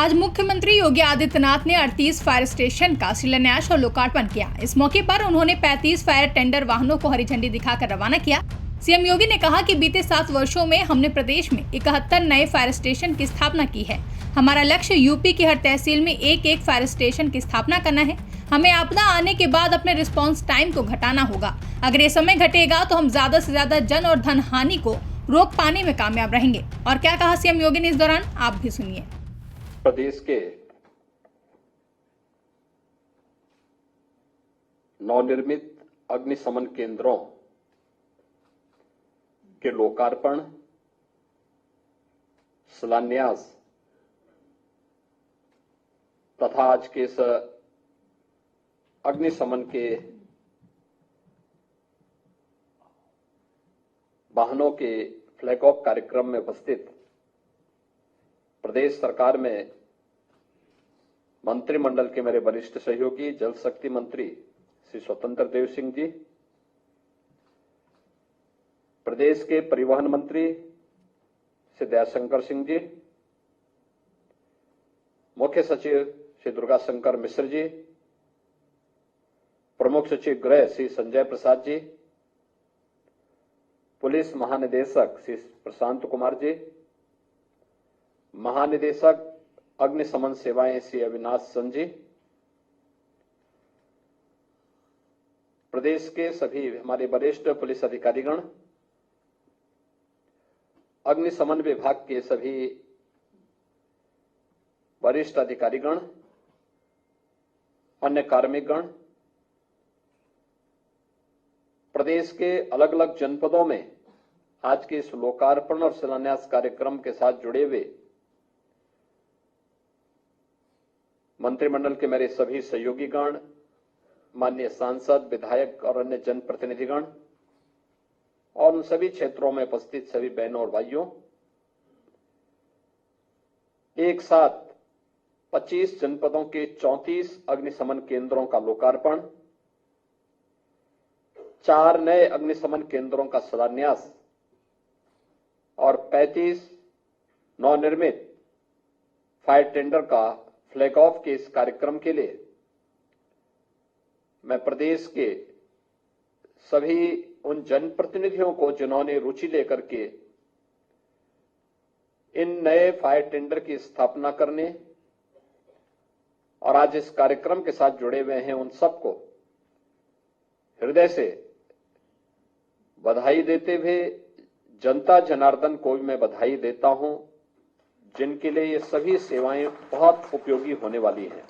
आज मुख्यमंत्री योगी आदित्यनाथ ने 38 फायर स्टेशन का शिलान्यास और लोकार्पण किया। इस मौके पर उन्होंने 35 फायर टेंडर वाहनों को हरी झंडी दिखाकर रवाना किया। सीएम योगी ने कहा कि बीते 7 वर्षों में हमने प्रदेश में 71 नए फायर स्टेशन की स्थापना की है। हमारा लक्ष्य यूपी की हर तहसील में एक फायर स्टेशन की स्थापना करना है। हमें आपदा आने के बाद अपने रिस्पांस टाइम को घटाना होगा। अगर ये समय घटेगा तो हम ज्यादा से ज्यादा जन और धन हानि को रोक पाने में कामयाब रहेंगे। और क्या कहा सीएम योगी ने इस दौरान, आप भी सुनिए। प्रदेश के नवनिर्मित अग्निशमन केंद्रों के लोकार्पण, शिलान्यास तथा आज के इस अग्निशमन के वाहनों के फ्लैग ऑफ कार्यक्रम में उपस्थित प्रदेश सरकार में मंत्रिमंडल के मेरे वरिष्ठ सहयोगी जल शक्ति मंत्री श्री स्वतंत्र देव सिंह जी, प्रदेश के परिवहन मंत्री श्री दयाशंकर सिंह जी, मुख्य सचिव श्री दुर्गा शंकर मिश्र जी, प्रमुख सचिव गृह श्री संजय प्रसाद जी, पुलिस महानिदेशक श्री प्रशांत कुमार जी, महानिदेशक अग्निशमन सेवाएं श्री अविनाश चंद जी, प्रदेश के सभी हमारे वरिष्ठ पुलिस अधिकारीगण, अग्निशमन विभाग के सभी वरिष्ठ अधिकारीगण, अन्य कार्मिकगण, प्रदेश के अलग अलग जनपदों में आज के इस लोकार्पण और शिलान्यास कार्यक्रम के साथ जुड़े हुए मंत्रिमंडल के मेरे सभी सहयोगीगण, माननीय सांसद, विधायक और अन्य जनप्रतिनिधिगण और उन सभी क्षेत्रों में उपस्थित सभी बहनों और भाइयों, एक साथ 25 जनपदों के 34 अग्निशमन केंद्रों का लोकार्पण, 4 नए अग्निशमन केंद्रों का शिलान्यास और 35 नवनिर्मित फायर टेंडर का फ्लैग ऑफ के इस कार्यक्रम के लिए मैं प्रदेश के सभी उन जनप्रतिनिधियों को जिन्होंने रुचि लेकर के इन नए फायर टेंडर की स्थापना करने और आज इस कार्यक्रम के साथ जुड़े हुए हैं, उन सबको हृदय से बधाई देते हुए जनता जनार्दन को भी मैं बधाई देता हूं, जिनके लिए ये सभी सेवाएं बहुत उपयोगी होने वाली हैं।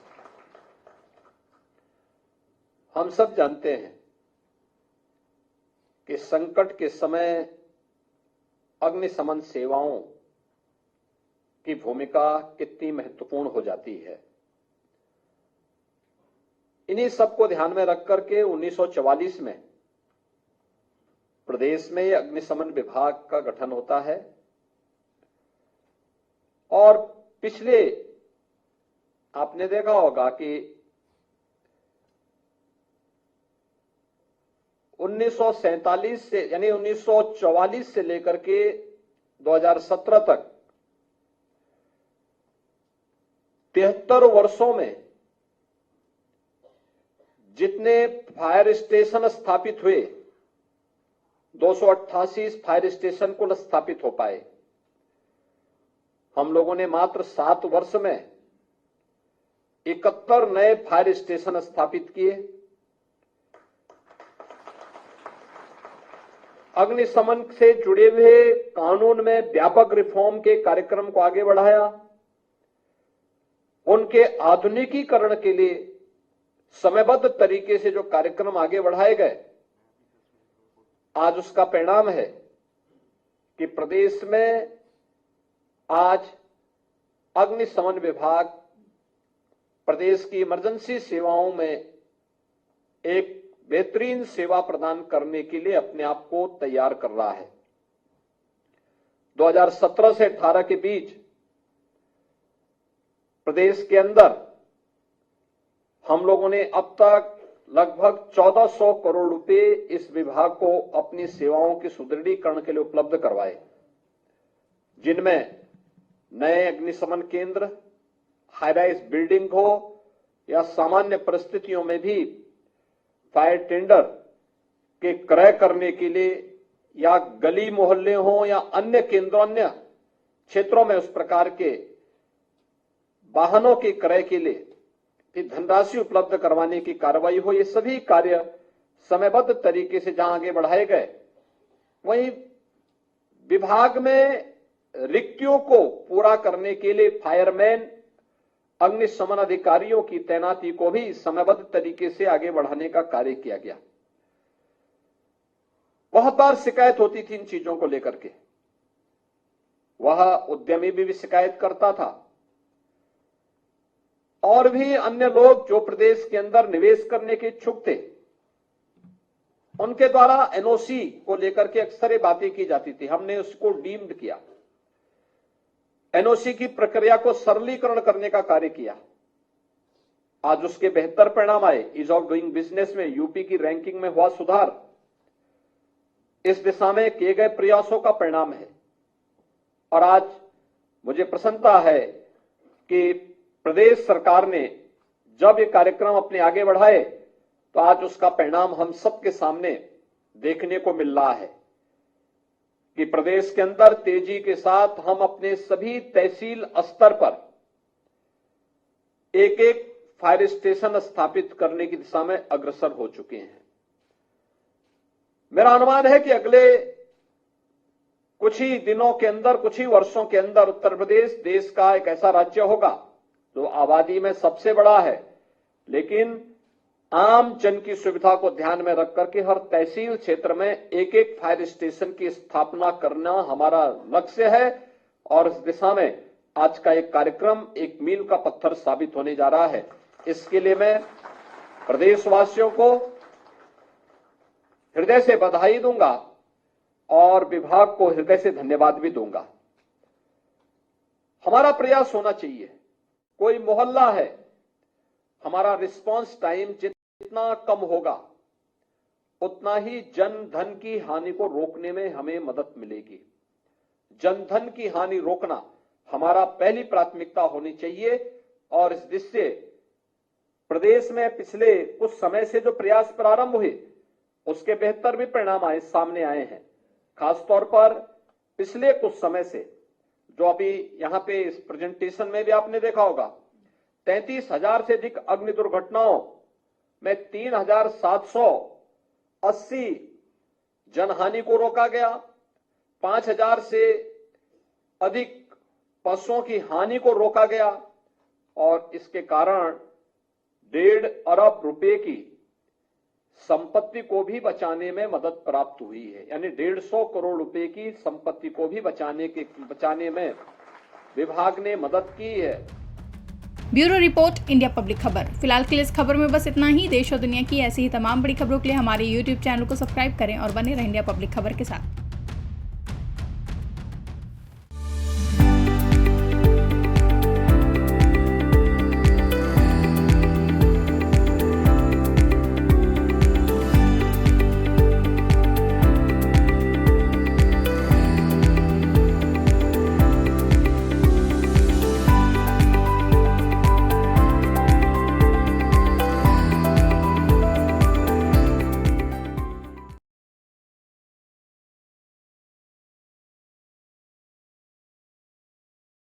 हम सब जानते हैं कि संकट के समय अग्निशमन सेवाओं की भूमिका कितनी महत्वपूर्ण हो जाती है। इन्हीं सबको ध्यान में रख करके 1944 में प्रदेश में अग्निशमन विभाग का गठन होता है और पिछले आपने देखा होगा कि 1947 से यानी 1944 से लेकर के 2017 तक 73 वर्षों में जितने फायर स्टेशन स्थापित हुए, 288 फायर स्टेशन कुल स्थापित हो पाए। हम लोगों ने मात्र 7 वर्ष में 71 नए फायर स्टेशन स्थापित किए। अग्निशमन से जुड़े हुए कानून में व्यापक रिफॉर्म के कार्यक्रम को आगे बढ़ाया। उनके आधुनिकीकरण के लिए समयबद्ध तरीके से जो कार्यक्रम आगे बढ़ाए गए, आज उसका परिणाम है कि प्रदेश में आज अग्निशमन विभाग प्रदेश की इमरजेंसी सेवाओं में एक बेहतरीन सेवा प्रदान करने के लिए अपने आप को तैयार कर रहा है। 2017 से 18 के बीच प्रदेश के अंदर हम लोगों ने अब तक लगभग 1400 करोड़ रुपए इस विभाग को अपनी सेवाओं के सुदृढ़ीकरण के लिए उपलब्ध करवाए, जिनमें नए अग्निशमन केंद्र, हाई राइज बिल्डिंग हो या सामान्य परिस्थितियों में भी फायर टेंडर के क्रय करने के लिए या गली मोहल्ले हो या अन्य केंद्रों, अन्य क्षेत्रों में उस प्रकार के वाहनों के क्रय के लिए धनराशि उपलब्ध करवाने की कार्रवाई हो, ये सभी कार्य समयबद्ध तरीके से जहां आगे बढ़ाए गए, वहीं विभाग में रिक्तियों को पूरा करने के लिए फायरमैन, अग्निशमन अधिकारियों की तैनाती को भी समयबद्ध तरीके से आगे बढ़ाने का कार्य किया गया। बहुत बार शिकायत होती थी इन चीजों को लेकर के, वह उद्यमी भी शिकायत करता था और भी अन्य लोग जो प्रदेश के अंदर निवेश करने के इच्छुक थे, उनके द्वारा एनओसी को लेकर के अक्सर बातें की जाती थी। हमने उसको डीम्ड किया, एनओसी की प्रक्रिया को सरलीकरण करने का कार्य किया। आज उसके बेहतर परिणाम आए। ईज ऑफ डूइंग बिजनेस में यूपी की रैंकिंग में हुआ सुधार इस दिशा में किए गए प्रयासों का परिणाम है। और आज मुझे प्रसन्नता है कि प्रदेश सरकार ने जब ये कार्यक्रम अपने आगे बढ़ाए तो आज उसका परिणाम हम सबके सामने देखने को मिल रहा है कि प्रदेश के अंदर तेजी के साथ हम अपने सभी तहसील स्तर पर एक एक फायर स्टेशन स्थापित करने की दिशा में अग्रसर हो चुके हैं। मेरा अनुमान है कि अगले कुछ ही दिनों के अंदर, कुछ ही वर्षों के अंदर उत्तर प्रदेश देश का एक ऐसा राज्य होगा जो आबादी में सबसे बड़ा है, लेकिन आम जन की सुविधा को ध्यान में रख करके हर तहसील क्षेत्र में एक एक फायर स्टेशन की स्थापना करना हमारा लक्ष्य है। और इस दिशा में आज का एक कार्यक्रम एक मील का पत्थर साबित होने जा रहा है। इसके लिए मैं प्रदेशवासियों को हृदय से बधाई दूंगा और विभाग को हृदय से धन्यवाद भी दूंगा। हमारा प्रयास होना चाहिए, कोई मोहल्ला है, हमारा रिस्पांस टाइम जितना कम होगा उतना ही जन धन की हानि को रोकने में हमें मदद मिलेगी। जन धन की हानि रोकना हमारा पहली प्राथमिकता होनी चाहिए। और इस दृष्टि से प्रदेश में पिछले कुछ समय से जो प्रयास प्रारंभ हुए उसके बेहतर भी परिणाम सामने आए हैं। खासतौर पर पिछले कुछ समय से जो अभी यहां पे इस प्रेजेंटेशन में भी आपने देखा होगा, 33,000 से अधिक अग्नि दुर्घटनाओं में 3,780 जनहानि को रोका गया। 5,000 से अधिक पशुओं की हानि को रोका गया और इसके कारण 1.5 अरब रुपए की संपत्ति को भी बचाने में मदद प्राप्त हुई है। यानी 150 करोड़ रुपए की संपत्ति को भी बचाने में विभाग ने मदद की है। ब्यूरो रिपोर्ट, इंडिया पब्लिक खबर। फिलहाल के लिए इस खबर में बस इतना ही। देश और दुनिया की ऐसी ही तमाम बड़ी खबरों के लिए हमारे YouTube चैनल को सब्सक्राइब करें और बने रहें इंडिया पब्लिक खबर के साथ।